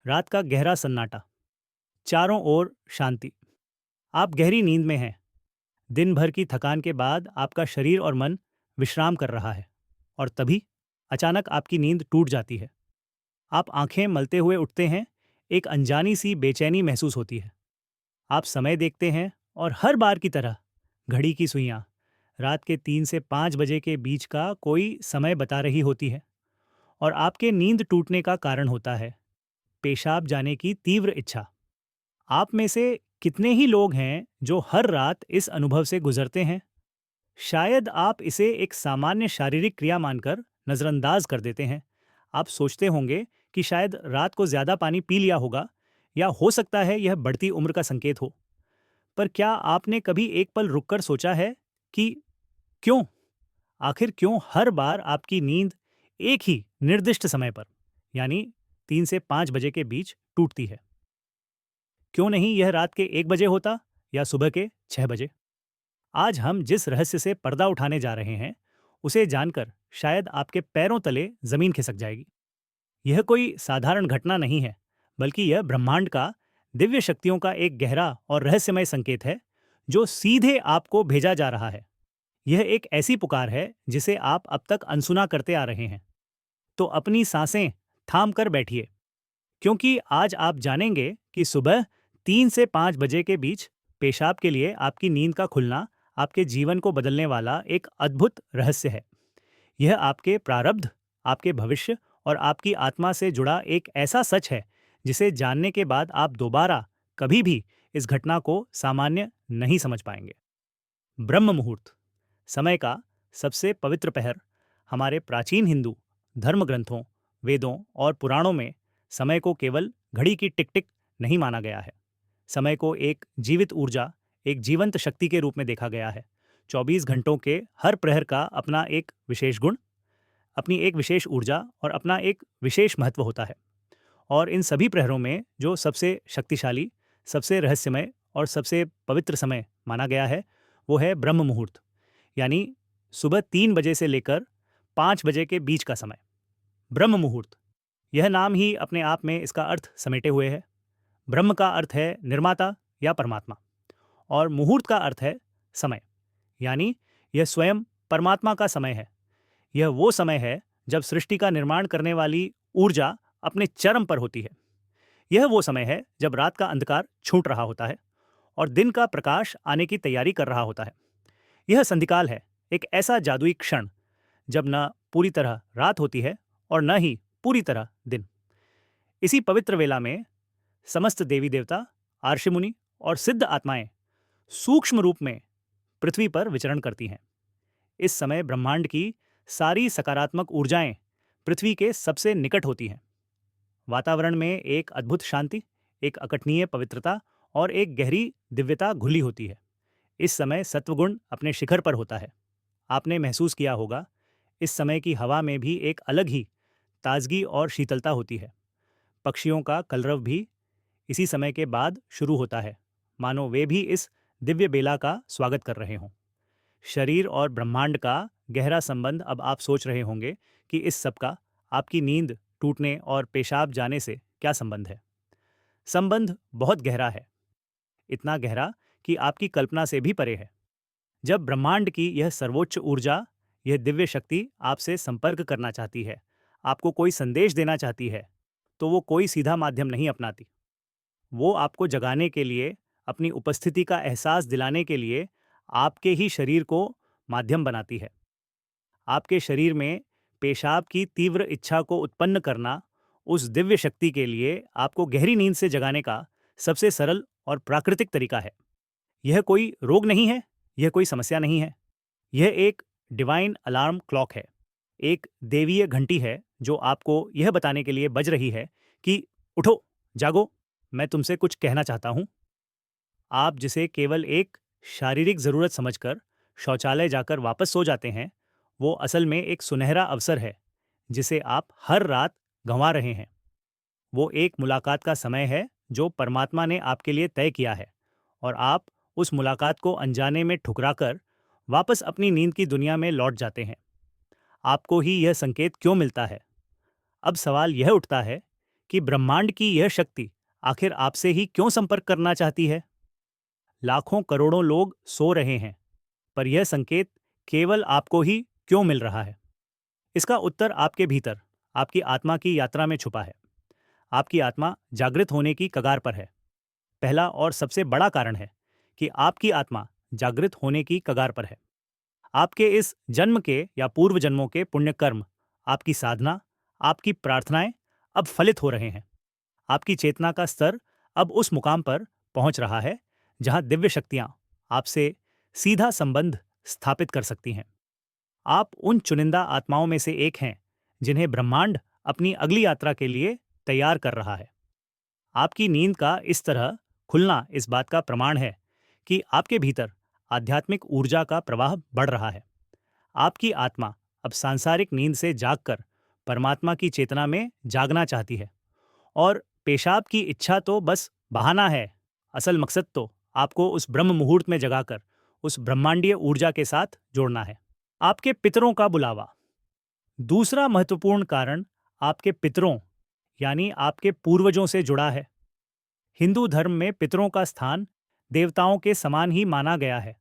रात का गहरा सन्नाटा, चारों ओर शांति। आप गहरी नींद में हैं। दिन भर की थकान के बाद आपका शरीर और मन विश्राम कर रहा है और तभी अचानक आपकी नींद टूट जाती है। आप आंखें मलते हुए उठते हैं। एक अनजानी सी बेचैनी महसूस होती है। आप समय देखते हैं और हर बार की तरह घड़ी की सुइयां रात के 3 से 5 बजे के बीच का कोई समय बता रही होती है और आपके नींद टूटने का कारण होता है पेशाब जाने की तीव्र इच्छा। आप में से कितने ही लोग हैं जो हर रात इस अनुभव से गुजरते हैं? शायद आप इसे एक सामान्य शारीरिक क्रिया मानकर नज़रअंदाज कर देते हैं। आप सोचते होंगे कि शायद रात को ज़्यादा पानी पी लिया होगा या हो सकता है यह बढ़ती उम्र का संकेत हो। पर क्या आपने कभी एक पल रुककर सोचा है कि क्यों? आखिर क्यों हर बार आपकी नींद एक ही निर्दिष्ट समय पर, यानी 3 से 5 बजे के बीच टूटती है? क्यों नहीं यह रात के 1 बजे होता या सुबह के 6 बजे? आज हम जिस रहस्य से पर्दा उठाने जा रहे हैं, उसे जानकर शायद आपके पैरों तले जमीन खिसक जाएगी। यह कोई साधारण घटना नहीं है, बल्कि यह ब्रह्मांड का दिव्य शक्तियों का एक गहरा और रहस्यमय संकेत है, जो सीधे आपको भेजा जा रहा है। यह एक ऐसी पुकार है जिसे आप अब तक अनसुना करते आ रहे हैं। तो अपनी सांसें थाम कर बैठिए, क्योंकि आज आप जानेंगे कि सुबह 3 से 5 बजे के बीच पेशाब के लिए आपकी नींद का खुलना आपके जीवन को बदलने वाला एक अद्भुत रहस्य है। यह आपके प्रारब्ध, आपके भविष्य और आपकी आत्मा से जुड़ा एक ऐसा सच है जिसे जानने के बाद आप दोबारा कभी भी इस घटना को सामान्य नहीं समझ पाएंगे। ब्रह्म मुहूर्त, समय का सबसे पवित्र पहर। हमारे प्राचीन हिंदू धर्म ग्रंथों, वेदों और पुराणों में समय को केवल घड़ी की टिक टिक नहीं माना गया है। समय को एक जीवित ऊर्जा, एक जीवंत शक्ति के रूप में देखा गया है। 24 घंटों के हर प्रहर का अपना एक विशेष गुण, अपनी एक विशेष ऊर्जा और अपना एक विशेष महत्व होता है। और इन सभी प्रहरों में जो सबसे शक्तिशाली, सबसे रहस्यमय और सबसे पवित्र समय माना गया है, वो है ब्रह्म मुहूर्त, यानी सुबह 3 बजे से लेकर 5 बजे के बीच का समय। ब्रह्म मुहूर्त, यह नाम ही अपने आप में इसका अर्थ समेटे हुए है। ब्रह्म का अर्थ है निर्माता या परमात्मा, और मुहूर्त का अर्थ है समय, यानी यह स्वयं परमात्मा का समय है। यह वो समय है जब सृष्टि का निर्माण करने वाली ऊर्जा अपने चरम पर होती है। यह वो समय है जब रात का अंधकार छूट रहा होता है और दिन का प्रकाश आने की तैयारी कर रहा होता है। यह संधिकाल है, एक ऐसा जादुई क्षण जब न पूरी तरह रात होती है और न ही पूरी तरह दिन। इसी पवित्र वेला में समस्त देवी देवता, आर्षि मुनि और सिद्ध आत्माएं सूक्ष्म रूप में पृथ्वी पर विचरण करती हैं। इस समय ब्रह्मांड की सारी सकारात्मक ऊर्जाएं पृथ्वी के सबसे निकट होती हैं। वातावरण में एक अद्भुत शांति, एक अकठनीय पवित्रता और एक गहरी दिव्यता घुली होती है। इस समय सत्वगुण अपने शिखर पर होता है। आपने महसूस किया होगा, इस समय की हवा में भी एक अलग ही ताजगी और शीतलता होती है। पक्षियों का कलरव भी इसी समय के बाद शुरू होता है, मानो वे भी इस दिव्य बेला का स्वागत कर रहे हों। शरीर और ब्रह्मांड का गहरा संबंध। अब आप सोच रहे होंगे कि इस सब का आपकी नींद टूटने और पेशाब जाने से क्या संबंध है। संबंध बहुत गहरा है, इतना गहरा कि आपकी कल्पना से भी परे है। जब ब्रह्मांड की यह सर्वोच्च ऊर्जा, यह दिव्य शक्ति आपसे संपर्क करना चाहती है, आपको कोई संदेश देना चाहती है, तो वो कोई सीधा माध्यम नहीं अपनाती। वो आपको जगाने के लिए, अपनी उपस्थिति का एहसास दिलाने के लिए आपके ही शरीर को माध्यम बनाती है। आपके शरीर में पेशाब की तीव्र इच्छा को उत्पन्न करना उस दिव्य शक्ति के लिए आपको गहरी नींद से जगाने का सबसे सरल और प्राकृतिक तरीका है। यह कोई रोग नहीं है, यह कोई समस्या नहीं है। यह एक डिवाइन अलार्म क्लॉक है, एक देवीय घंटी है जो आपको यह बताने के लिए बज रही है कि उठो, जागो, मैं तुमसे कुछ कहना चाहता हूँ। आप जिसे केवल एक शारीरिक ज़रूरत समझकर शौचालय जाकर वापस सो जाते हैं, वो असल में एक सुनहरा अवसर है जिसे आप हर रात गंवा रहे हैं। वो एक मुलाकात का समय है जो परमात्मा ने आपके लिए तय किया है, और आप उस मुलाकात को अनजाने में ठुकराकर वापस अपनी नींद की दुनिया में लौट जाते हैं। आपको ही यह संकेत क्यों मिलता है? अब सवाल यह उठता है कि ब्रह्मांड की यह शक्ति आखिर आपसे ही क्यों संपर्क करना चाहती है? लाखों करोड़ों लोग सो रहे हैं, पर यह संकेत केवल आपको ही क्यों मिल रहा है? इसका उत्तर आपके भीतर, आपकी आत्मा की यात्रा में छुपा है। आपकी आत्मा जागृत होने की कगार पर है। पहला और सबसे बड़ा कारण है कि आपकी आत्मा जागृत होने की कगार पर है। आपके इस जन्म के या पूर्व जन्मों के पुण्य कर्म, आपकी साधना, आपकी प्रार्थनाएं अब फलित हो रहे हैं। आपकी चेतना का स्तर अब उस मुकाम पर पहुंच रहा है जहां दिव्य शक्तियां आपसे सीधा संबंध स्थापित कर सकती हैं। आप उन चुनिंदा आत्माओं में से एक हैं जिन्हें ब्रह्मांड अपनी अगली यात्रा के लिए तैयार कर रहा है। आपकी नींद का इस तरह खुलना इस बात का प्रमाण है कि आपके भीतर आध्यात्मिक ऊर्जा का प्रवाह बढ़ रहा है। आपकी आत्मा अब सांसारिक नींद से जागकर परमात्मा की चेतना में जागना चाहती है। और पेशाब की इच्छा तो बस बहाना है। असल मकसद तो आपको उस ब्रह्म मुहूर्त में जगाकर उस ब्रह्मांडीय ऊर्जा के साथ जोड़ना है। आपके पितरों का बुलावा। दूसरा महत्वपूर्ण कारण आपके पितरों यानी आपके पूर्वजों से जुड़ा है। हिंदू धर्म में पितरों का स्थान देवताओं के समान ही माना गया है।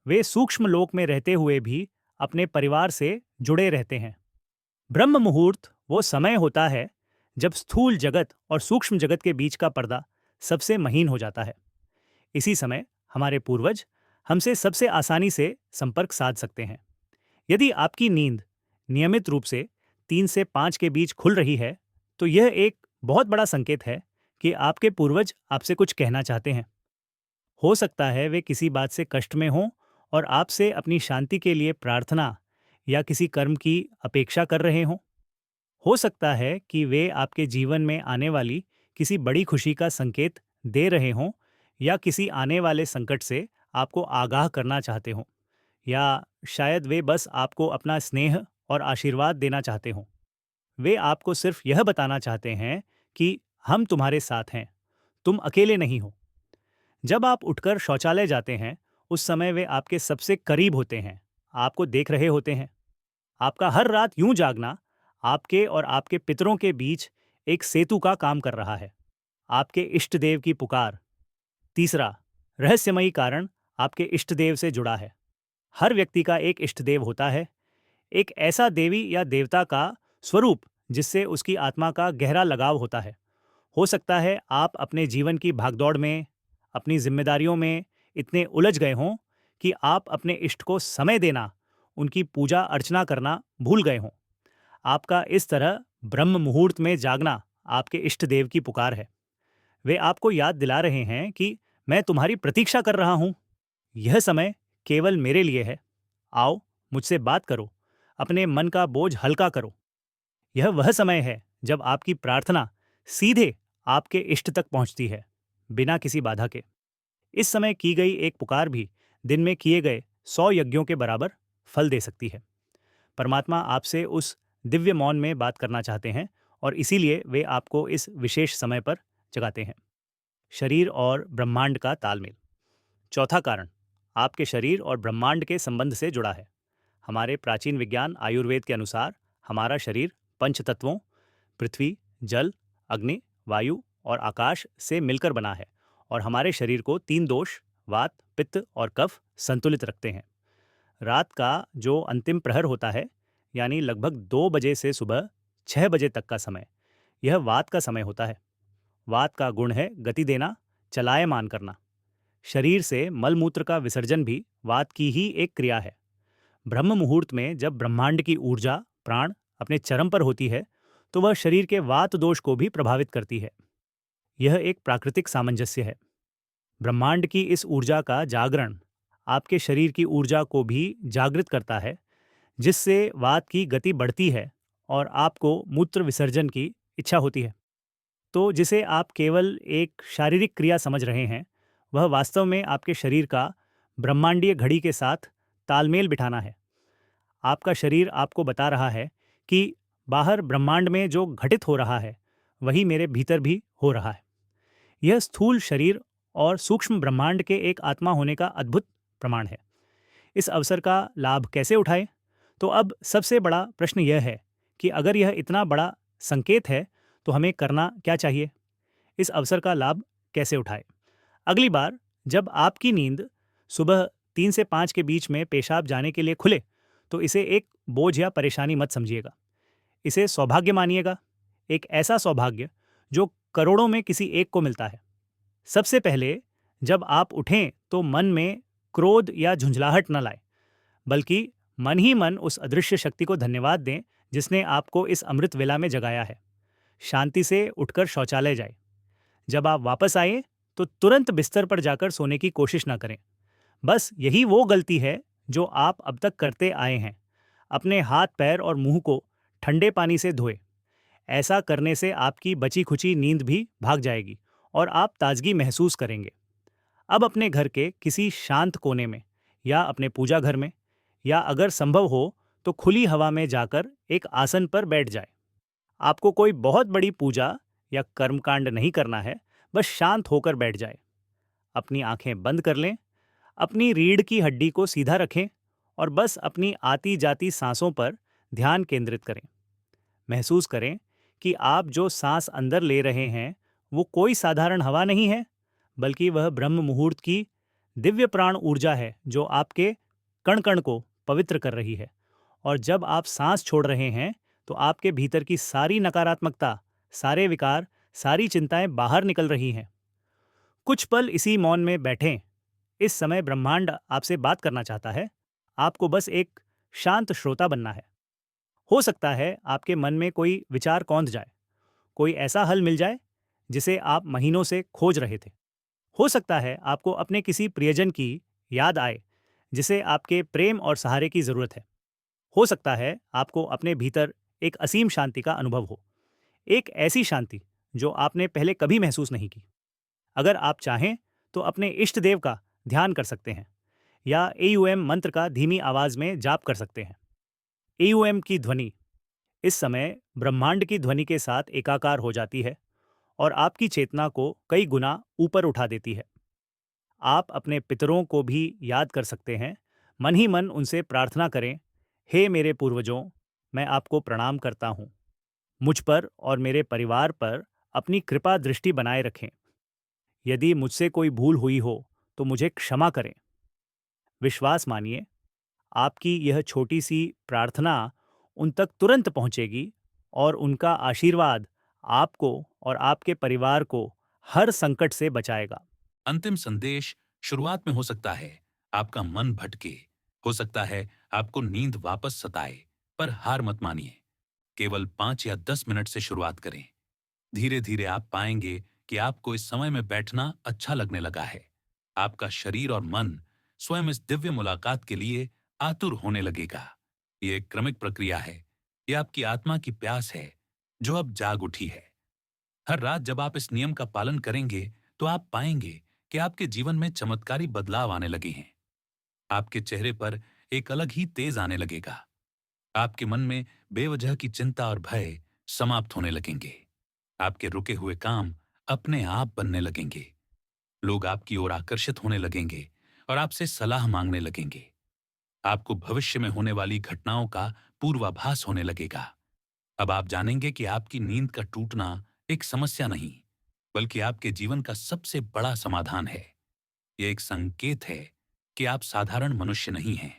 वे सूक्ष्म लोक में रहते हुए भी अपने परिवार से जुड़े रहते हैं। ब्रह्म मुहूर्त वो समय होता है जब स्थूल जगत और सूक्ष्म जगत के बीच का पर्दा सबसे महीन हो जाता है। इसी समय हमारे पूर्वज हमसे सबसे आसानी से संपर्क साध सकते हैं। यदि आपकी नींद नियमित रूप से 3 से 5 के बीच खुल रही है, तो यह एक बहुत बड़ा संकेत है कि आपके पूर्वज आपसे कुछ कहना चाहते हैं। हो सकता है वे किसी बात से कष्ट में हों और आपसे अपनी शांति के लिए प्रार्थना या किसी कर्म की अपेक्षा कर रहे हों। हो सकता है कि वे आपके जीवन में आने वाली किसी बड़ी खुशी का संकेत दे रहे हों या किसी आने वाले संकट से आपको आगाह करना चाहते हों, या शायद वे बस आपको अपना स्नेह और आशीर्वाद देना चाहते हों। वे आपको सिर्फ यह बताना चाहते हैं कि हम तुम्हारे साथ हैं, तुम अकेले नहीं हो। जब आप उठकर शौचालय जाते हैं, उस समय वे आपके सबसे करीब होते हैं, आपको देख रहे होते हैं। आपका हर रात यूं जागना आपके और आपके पितरों के बीच एक सेतु का काम कर रहा है। आपके इष्ट देव की पुकार। तीसरा रहस्यमयी कारण आपके इष्ट देव से जुड़ा है। हर व्यक्ति का एक इष्ट देव होता है, एक ऐसा देवी या देवता का स्वरूप जिससे उसकी आत्मा का गहरा लगाव होता है। हो सकता है आप अपने जीवन की भागदौड़ में, अपनी जिम्मेदारियों में इतने उलझ गए हों कि आप अपने इष्ट को समय देना, उनकी पूजा अर्चना करना भूल गए हों। आपका इस तरह ब्रह्म मुहूर्त में जागना आपके इष्ट देव की पुकार है। वे आपको याद दिला रहे हैं कि मैं तुम्हारी प्रतीक्षा कर रहा हूं। यह समय केवल मेरे लिए है। आओ, मुझसे बात करो, अपने मन का बोझ हल्का करो। यह वह समय है जब आपकी प्रार्थना सीधे आपके इष्ट तक पहुंचती है, बिना किसी बाधा के। इस समय की गई एक पुकार भी दिन में किए गए 100 यज्ञों के बराबर फल दे सकती है। परमात्मा आपसे उस दिव्य मौन में बात करना चाहते हैं और इसीलिए वे आपको इस विशेष समय पर जगाते हैं। शरीर और ब्रह्मांड का तालमेल। चौथा कारण आपके शरीर और ब्रह्मांड के संबंध से जुड़ा है। हमारे प्राचीन विज्ञान आयुर्वेद के अनुसार हमारा शरीर पंच तत्वों पृथ्वी, जल, अग्नि, वायु और आकाश से मिलकर बना है और हमारे शरीर को 3 दोष वात, पित्त और कफ संतुलित रखते हैं। रात का जो अंतिम प्रहर होता है, यानी लगभग 2 बजे से सुबह 6 बजे तक का समय, यह वात का समय होता है। वात का गुण है गति देना, चलायमान करना। शरीर से मलमूत्र का विसर्जन भी वात की ही एक क्रिया है। ब्रह्म मुहूर्त में जब ब्रह्मांड की ऊर्जा प्राण अपने चरम पर होती है, तो वह शरीर के वात दोष को भी प्रभावित करती है। यह एक प्राकृतिक सामंजस्य है। ब्रह्मांड की इस ऊर्जा का जागरण आपके शरीर की ऊर्जा को भी जागृत करता है, जिससे वात की गति बढ़ती है और आपको मूत्र विसर्जन की इच्छा होती है। तो जिसे आप केवल एक शारीरिक क्रिया समझ रहे हैं, वह वास्तव में आपके शरीर का ब्रह्मांडीय घड़ी के साथ तालमेल बिठाना है। आपका शरीर आपको बता रहा है कि बाहर ब्रह्मांड में जो घटित हो रहा है, वही मेरे भीतर भी हो रहा है। यह स्थूल शरीर और सूक्ष्म ब्रह्मांड के एक आत्मा होने का अद्भुत प्रमाण है। इस अवसर का लाभ कैसे उठाएं? तो अब सबसे बड़ा प्रश्न यह है कि अगर यह इतना बड़ा संकेत है, तो हमें करना क्या चाहिए? इस अवसर का लाभ कैसे उठाएं? अगली बार जब आपकी नींद सुबह 3 से 5 के बीच में पेशाब जाने के लिए खुले, तो इसे एक बोझ या परेशानी मत समझिएगा। इसे सौभाग्य मानिएगा, एक ऐसा सौभाग्य जो करोड़ों में किसी एक को मिलता है। सबसे पहले जब आप उठें तो मन में क्रोध या झुंझलाहट न लाएं, बल्कि मन ही मन उस अदृश्य शक्ति को धन्यवाद दें जिसने आपको इस अमृत वेला में जगाया है। शांति से उठकर शौचालय जाएं। जब आप वापस आए तो तुरंत बिस्तर पर जाकर सोने की कोशिश ना करें। बस यही वो गलती है जो आप अब तक करते आए हैं। अपने हाथ पैर और मुंह को ठंडे पानी से धोएं। ऐसा करने से आपकी बची खुची नींद भी भाग जाएगी और आप ताजगी महसूस करेंगे। अब अपने घर के किसी शांत कोने में या अपने पूजा घर में, या अगर संभव हो तो खुली हवा में जाकर एक आसन पर बैठ जाए। आपको कोई बहुत बड़ी पूजा या कर्मकांड नहीं करना है, बस शांत होकर बैठ जाए। अपनी आंखें बंद कर लें, अपनी रीढ़ की हड्डी को सीधा रखें और बस अपनी आती जाती सांसों पर ध्यान केंद्रित करें। महसूस करें कि आप जो सांस अंदर ले रहे हैं वो कोई साधारण हवा नहीं है, बल्कि वह ब्रह्म मुहूर्त की दिव्य प्राण ऊर्जा है जो आपके कण कण को पवित्र कर रही है। और जब आप सांस छोड़ रहे हैं तो आपके भीतर की सारी नकारात्मकता, सारे विकार, सारी चिंताएं बाहर निकल रही हैं। कुछ पल इसी मौन में बैठें। इस समय ब्रह्मांड आपसे बात करना चाहता है। आपको बस एक शांत श्रोता बनना है। हो सकता है आपके मन में कोई विचार कौंध जाए, कोई ऐसा हल मिल जाए जिसे आप महीनों से खोज रहे थे। हो सकता है आपको अपने किसी प्रियजन की याद आए जिसे आपके प्रेम और सहारे की जरूरत है। हो सकता है आपको अपने भीतर एक असीम शांति का अनुभव हो, एक ऐसी शांति जो आपने पहले कभी महसूस नहीं की। अगर आप चाहें तो अपने इष्ट देव का ध्यान कर सकते हैं या एयूएम मंत्र का धीमी आवाज में जाप कर सकते हैं। एयूएम की ध्वनि इस समय ब्रह्मांड की ध्वनि के साथ एकाकार हो जाती है और आपकी चेतना को कई गुना ऊपर उठा देती है। आप अपने पितरों को भी याद कर सकते हैं। मन ही मन उनसे प्रार्थना करें, हे मेरे पूर्वजों, मैं आपको प्रणाम करता हूँ। मुझ पर और मेरे परिवार पर अपनी कृपा दृष्टि बनाए रखें। यदि मुझसे कोई भूल हुई हो तो मुझे क्षमा करें। विश्वास मानिए, आपकी यह छोटी सी प्रार्थना उन तक तुरंत पहुंचेगी और उनका आशीर्वाद आपको और आपके परिवार को हर संकट से बचाएगा। अंतिम संदेश शुरुआत में हो सकता है आपका मन भटके, हो सकता है आपको नींद वापस सताए, पर हार मत मानिए। केवल 5 या 10 मिनट से शुरुआत करें। धीरे धीरे आप पाएंगे कि आपको इस समय में बैठना अच्छा लगने लगा है। आपका शरीर और मन स्वयं इस दिव्य मुलाकात के लिए आतुर होने लगेगा। ये एक क्रमिक प्रक्रिया है। ये आपकी आत्मा की प्यास है जो अब जाग उठी है। हर रात जब आप इस नियम का पालन करेंगे तो आप पाएंगे कि आपके जीवन में चमत्कारी बदलाव आने लगे हैं। आपके चेहरे पर एक अलग ही तेज आने लगेगा। आपके मन में बेवजह की चिंता और भय समाप्त होने लगेंगे। आपके रुके हुए काम अपने आप बनने लगेंगे। लोग आपकी ओर आकर्षित होने लगेंगे और आपसे सलाह मांगने लगेंगे। आपको भविष्य में होने वाली घटनाओं का पूर्वाभास होने लगेगा। अब आप जानेंगे कि आपकी नींद का टूटना एक समस्या नहीं, बल्कि आपके जीवन का सबसे बड़ा समाधान है। यह एक संकेत है कि आप साधारण मनुष्य नहीं हैं।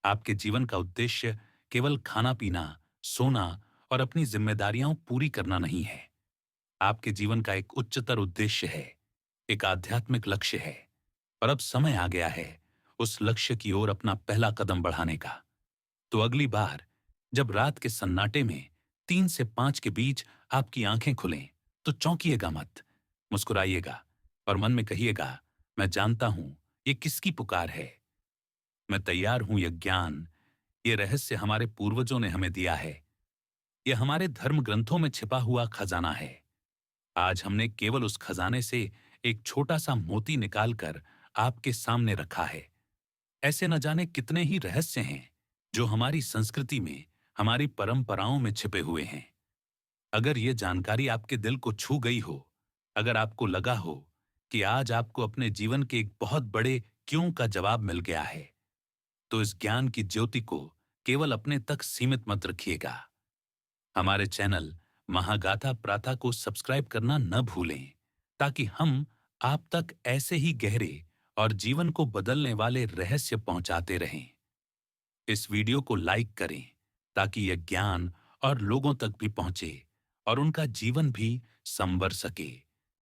आपके जीवन का उद्देश्य केवल खाना पीना, सोना और अपनी जिम्मेदारियां पूरी करना नहीं है। आपके जीवन का एक उच्चतर उद्देश्य है, एक आध्यात्मिक लक्ष्य है। और अब समय आ गया है उस लक्ष्य की ओर अपना पहला कदम बढ़ाने का। तो अगली बार जब रात के सन्नाटे में 3 से 5 के बीच आपकी आंखें खुलें, तो चौंकिएगा मत, मुस्कुराइएगा और मन में कहिएगा, मैं जानता हूं ये किसकी पुकार है। मैं तैयार हूं। यह ज्ञान, ये रहस्य हमारे पूर्वजों ने हमें दिया है। यह हमारे धर्म ग्रंथों में छिपा हुआ खजाना है। आज हमने केवल उस खजाने से एक छोटा सा मोती निकालकर आपके सामने रखा है। ऐसे न जाने कितने ही रहस्य हैं जो हमारी संस्कृति में, हमारी परंपराओं में छिपे हुए हैं। अगर ये जानकारी आपके दिल को छू गई हो, अगर आपको लगा हो कि आज आपको अपने जीवन के एक बहुत बड़े क्यों का जवाब मिल गया है, तो इस ज्ञान की ज्योति को केवल अपने तक सीमित मत रखिएगा। हमारे चैनल महागाथा प्रातः को सब्सक्राइब करना न भूलें, ताकि हम आप तक ऐसे ही गहरे और जीवन को बदलने वाले रहस्य पहुंचाते रहें। इस वीडियो को लाइक करें, ताकि यह ज्ञान और लोगों तक भी पहुंचे और उनका जीवन भी संवर सके।